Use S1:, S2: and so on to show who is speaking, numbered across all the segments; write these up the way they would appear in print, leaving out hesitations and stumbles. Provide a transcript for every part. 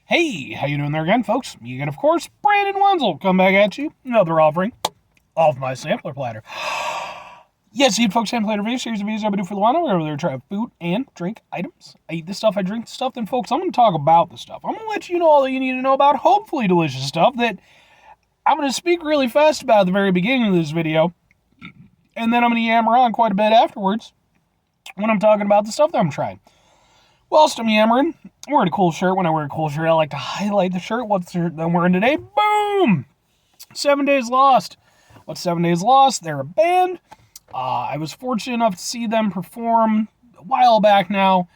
S1: Hey, how you doing there again, folks? You can, of course, Brandon Wenzel come back at you. Another offering of my sampler platter. Yes, eat folks, sampler platter video series of videos I do for the while. We're over there to try food and drink items. I eat this stuff, I drink the stuff. Then, folks, I'm going to talk about the stuff. I'm going to let you know all that you need to know about hopefully delicious stuff that I'm going to speak really fast about at the very beginning of this video. And then I'm going to yammer on quite a bit afterwards when I'm talking about the stuff that I'm trying. Whilst I'm yammering, I'm wearing a cool shirt. When I wear a cool shirt, I like to highlight the shirt. What's the shirt that I'm wearing today? Boom! 7 Days Lost. What's 7 Days Lost? They're a band. I was fortunate enough to see them perform a while back now.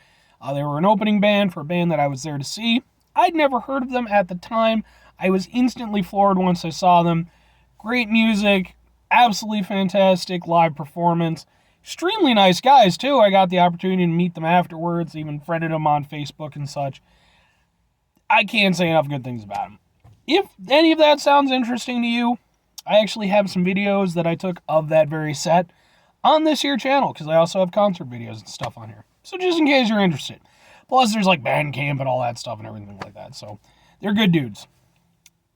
S1: They were an opening band for a band that I was there to see. I'd never heard of them at the time. I was instantly floored once I saw them. Great music, absolutely fantastic live performance. Extremely nice guys, too. I got the opportunity to meet them afterwards, even friended them on Facebook and such. I can't say enough good things about them. If any of that sounds interesting to you, I actually have some videos that I took of that very set on this here channel, because I also have concert videos and stuff on here. So just in case you're interested. Plus, there's like band camp and all that stuff and everything like that. So they're good dudes.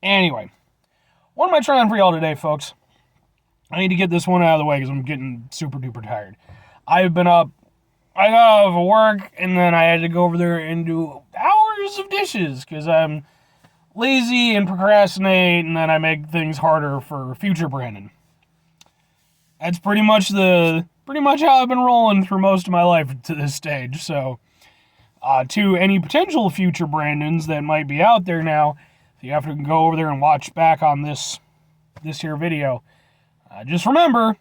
S1: Anyway, what am I trying for y'all today, folks? I need to get this one out of the way because I'm getting super duper tired. I've been up, I got off of work, and then I had to go over there and do hours of dishes because I'm lazy and procrastinate, and then I make things harder for future Brandon. That's pretty much how I've been rolling through most of my life to this stage. So, to any potential future Brandons that might be out there now, if you have to go over there and watch back on this here video, just remember,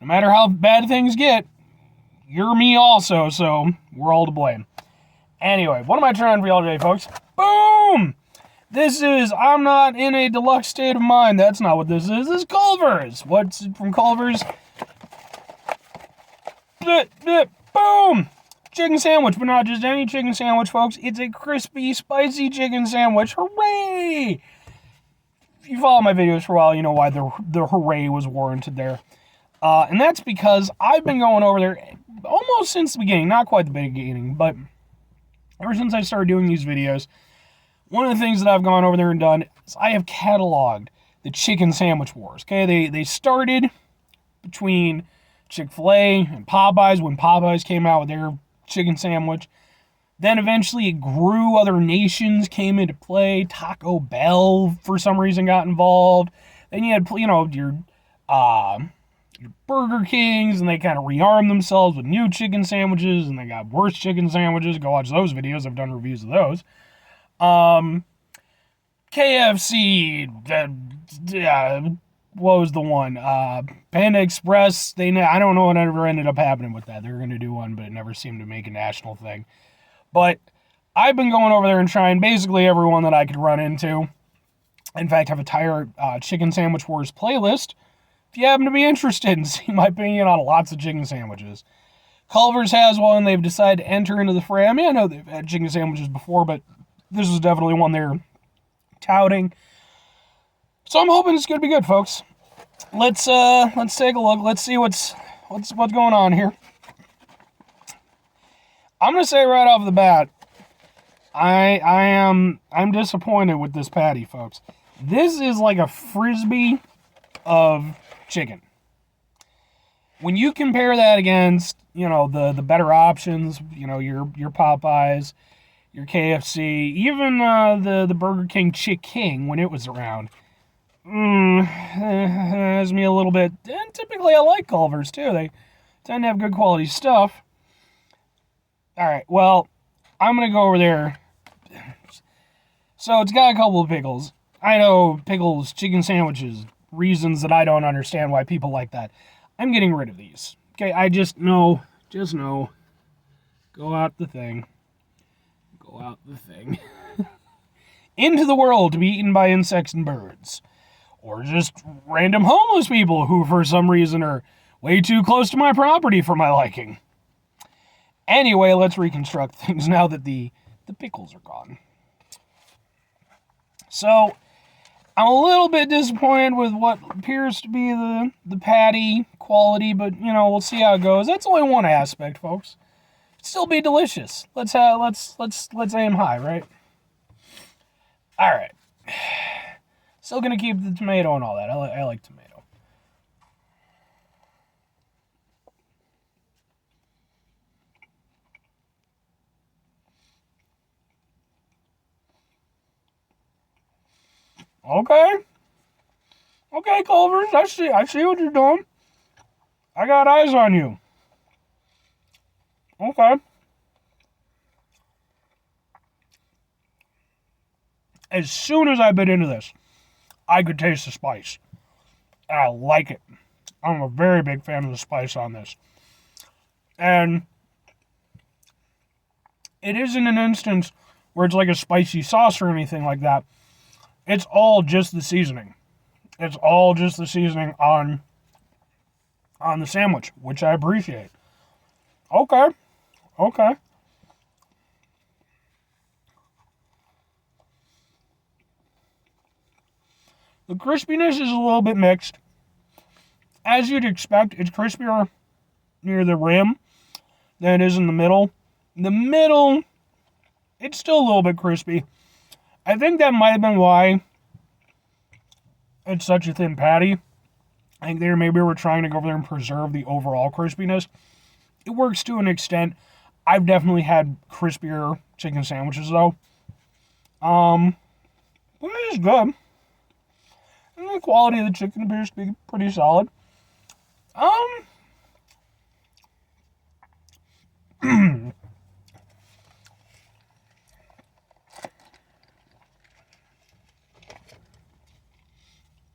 S1: no matter how bad things get, you're me also, so we're all to blame. Anyway, what am I trying for y'all today, folks? Boom! I'm not in a deluxe state of mind. That's not what this is. This is Culver's. What's from Culver's? Boom! Chicken sandwich, but not just any chicken sandwich, folks. It's a crispy, spicy chicken sandwich. Hooray! If you follow my videos for a while, you know why the hooray was warranted there. And that's because I've been going over there almost since the beginning. Not quite the beginning, but ever since I started doing these videos, one of the things that I've gone over there and done is I have cataloged the chicken sandwich wars. Okay, they started between Chick-fil-A and Popeyes when Popeyes came out with their chicken sandwich. Then eventually it grew. Other nations came into play. Taco Bell, for some reason, got involved. Then you had, your Burger Kings, and they kind of rearmed themselves with new chicken sandwiches, and they got worse chicken sandwiches. Go watch those videos. I've done reviews of those. KFC, what was the one? Panda Express. I don't know what ever ended up happening with that. They were going to do one, but it never seemed to make a national thing. But I've been going over there and trying basically everyone that I could run into. In fact, I have a entire Chicken Sandwich Wars playlist if you happen to be interested and see my opinion on lots of chicken sandwiches. Culver's has one. They've decided to enter into the fray. I mean, I know they've had chicken sandwiches before, but this is definitely one they're touting. So I'm hoping it's going to be good, folks. Let's take a look. Let's see what's going on here. I'm going to say right off the bat, I'm disappointed with this patty, folks. This is like a frisbee of chicken. When you compare that against, the better options, your Popeyes, your KFC, even the Burger King Chick King when it was around, has me a little bit. And typically I like Culver's too. They tend to have good quality stuff. Alright, well, I'm going to go over there. So it's got a couple of pickles. I know pickles, chicken sandwiches, reasons that I don't understand why people like that. I'm getting rid of these. Okay, I just know. Go out the thing. Into the world to be eaten by insects and birds. Or just random homeless people who for some reason are way too close to my property for my liking. Anyway, let's reconstruct things now that the pickles are gone. So, I'm a little bit disappointed with what appears to be the patty quality, but, we'll see how it goes. That's only one aspect, folks. It'd still be delicious. Let's aim high, right? All right. Still gonna keep the tomato and all that. I like tomato. Okay. Okay, Culvers. I see what you're doing. I got eyes on you. Okay. As soon as I bit into this, I could taste the spice. And I like it. I'm a very big fan of the spice on this. And it isn't an instance where it's like a spicy sauce or anything like that. It's all just the seasoning. It's all just the seasoning on the sandwich, which I appreciate. Okay. Okay. The crispiness is a little bit mixed. As you'd expect, it's crispier near the rim than it is in the middle. In the middle, it's still a little bit crispy. I think that might have been why it's such a thin patty. I think maybe we're trying to go over there and preserve the overall crispiness. It works to an extent. I've definitely had crispier chicken sandwiches though. But it is good. And the quality of the chicken appears to be pretty solid.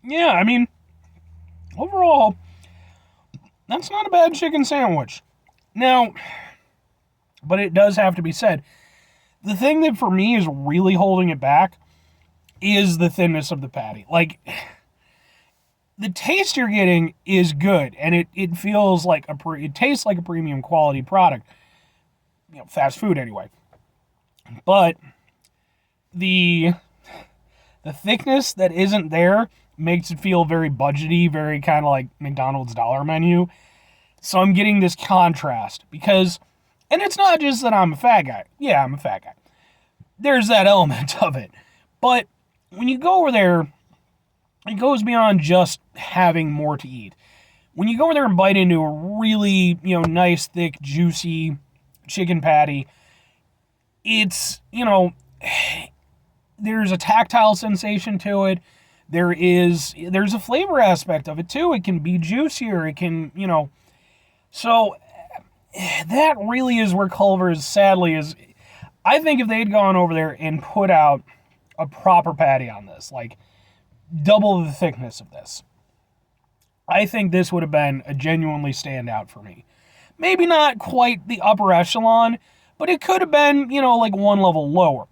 S1: Yeah, I mean, overall, that's not a bad chicken sandwich. Now, but it does have to be said, the thing that for me is really holding it back is the thinness of the patty. Like, the taste you're getting is good, and it feels like it tastes like a premium quality product. Fast food anyway. But the thickness that isn't there makes it feel very budgety, very kind of like McDonald's dollar menu. So I'm getting this contrast because, and it's not just that I'm a fat guy. Yeah, I'm a fat guy. There's that element of it. But when you go over there, it goes beyond just having more to eat. When you go over there and bite into a really, nice, thick, juicy chicken patty, it's, there's a tactile sensation to it. There's a flavor aspect of it too. It can be juicier. It can, so that really is where Culver's sadly is. I think if they'd gone over there and put out a proper patty on this, like double the thickness of this, I think this would have been a genuinely standout for me. Maybe not quite the upper echelon, but it could have been, like one level lower.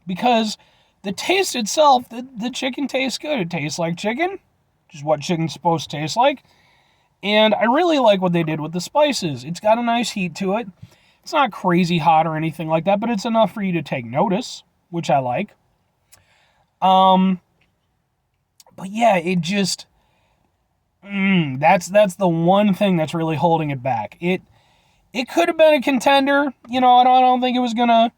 S1: Because the taste itself, the chicken tastes good. It tastes like chicken, which is what chicken's supposed to taste like. And I really like what they did with the spices. It's got a nice heat to it. It's not crazy hot or anything like that, but it's enough for you to take notice, which I like. But yeah, it just that's the one thing that's really holding it back. It could have been a contender, I don't think it was gonna.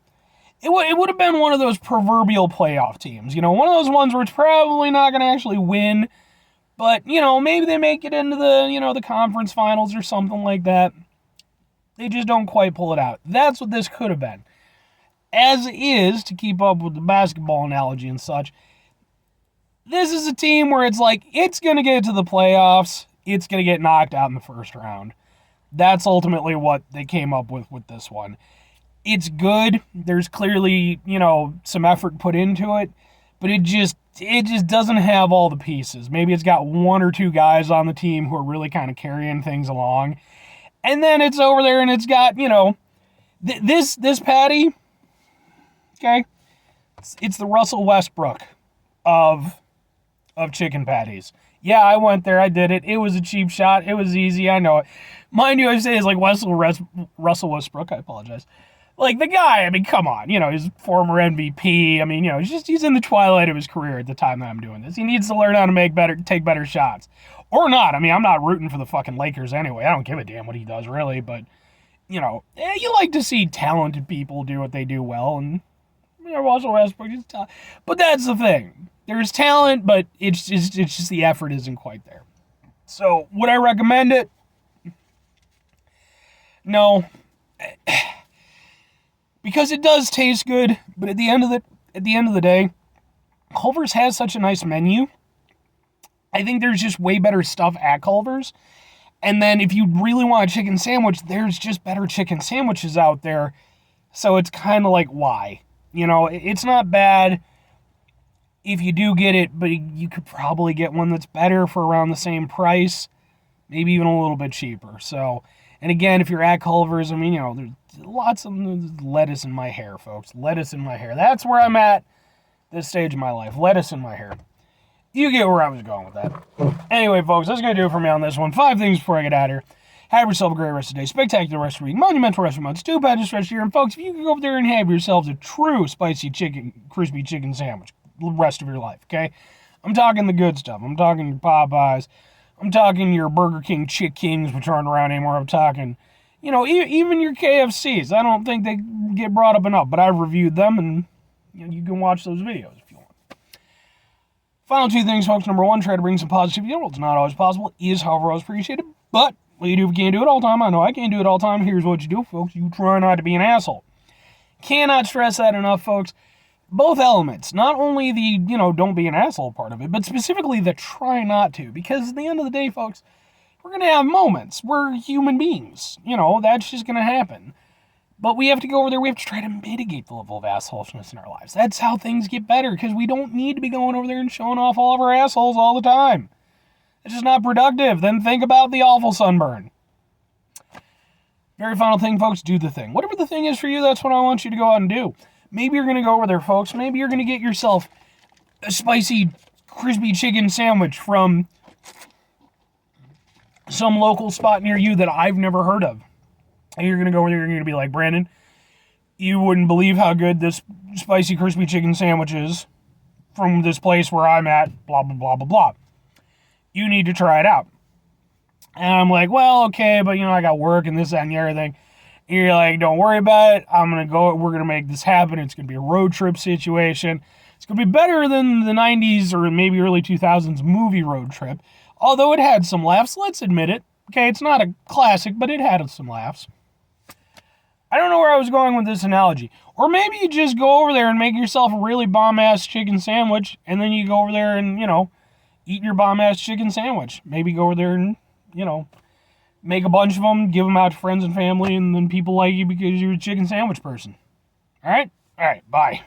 S1: It would have been one of those proverbial playoff teams, one of those ones where it's probably not gonna actually win, but maybe they make it into the the conference finals or something like that. They just don't quite pull it out. That's what this could have been. As is, to keep up with the basketball analogy and such, this is a team where it's like, it's going to get to the playoffs, it's going to get knocked out in the first round. That's ultimately what they came up with this one. It's good. There's clearly, some effort put into it, but it just doesn't have all the pieces. Maybe it's got one or two guys on the team who are really kind of carrying things along. And then it's over there and it's got, this patty, okay, it's the Russell Westbrook of chicken patties. Yeah, I went there. I did it. It was a cheap shot. It was easy. I know it. Mind you, I say it's like Russell Westbrook. I apologize. Like the guy, I mean, come on. He's former MVP. I mean, he's in the twilight of his career at the time that I'm doing this. He needs to learn how to take better shots. Or not. I mean, I'm not rooting for the fucking Lakers anyway. I don't give a damn what he does, really. But, you like to see talented people do what they do well. And Russell Westbrook is talent. But that's the thing. There's talent, but it's just the effort isn't quite there. So, would I recommend it? No. Because it does taste good, but at the end of the day, Culver's has such a nice menu. I think there's just way better stuff at Culver's. And then if you really want a chicken sandwich, there's just better chicken sandwiches out there. So it's kind of like, why? It's not bad if you do get it, but you could probably get one that's better for around the same price, maybe even a little bit cheaper. So, and again, if you're at Culver's, there's lots of lettuce in my hair, folks. Lettuce in my hair. That's where I'm at this stage of my life. Lettuce in my hair. You get where I was going with that. Anyway, folks, that's going to do it for me on this one. 5 things before I get out of here. Have yourself a great rest of the day, spectacular rest of the week, monumental rest of the month, stupendous rest of the year. And folks, if you can go over there and have yourselves a true spicy crispy chicken sandwich the rest of your life, okay? I'm talking the good stuff. I'm talking your Popeyes. I'm talking your Burger King Chick Kings, which aren't around anymore. I'm talking, even your KFCs. I don't think they get brought up enough, but I've reviewed them, and you can watch those videos if you want. Final 2 things, folks. Number 1, try to bring some positivity. It's not always possible. It is, however, always appreciated. But what you do if you can't do it all the time, I know I can't do it all the time. Here's what you do, folks. You try not to be an asshole. Cannot stress that enough, folks. Both elements. Not only the, don't be an asshole part of it, but specifically the try not to. Because at the end of the day, folks, we're going to have moments. We're human beings. That's just going to happen. But we have to go over there. We have to try to mitigate the level of assholeness in our lives. That's how things get better, because we don't need to be going over there and showing off all of our assholes all the time. It's just not productive. Then think about the awful sunburn. Very final thing, folks, do the thing. Whatever the thing is for you, that's what I want you to go out and do. Maybe you're going to go over there, folks. Maybe you're going to get yourself a spicy, crispy chicken sandwich from some local spot near you that I've never heard of. And you're going to go over there and you're going to be like, Brandon, you wouldn't believe how good this spicy, crispy chicken sandwich is from this place where I'm at, blah, blah, blah, blah, blah. You need to try it out. And I'm like, well, okay, but, I got work and this, that, and the other thing. And you're like, don't worry about it. I'm going to go. We're going to make this happen. It's going to be a road trip situation. It's going to be better than the 90s or maybe early 2000s movie road trip. Although it had some laughs, let's admit it. Okay, it's not a classic, but it had some laughs. I don't know where I was going with this analogy. Or maybe you just go over there and make yourself a really bomb-ass chicken sandwich, and then you go over there and, eat your bomb-ass chicken sandwich. Maybe go over there and, make a bunch of them, give them out to friends and family, and then people like you because you're a chicken sandwich person. All right? All right, bye.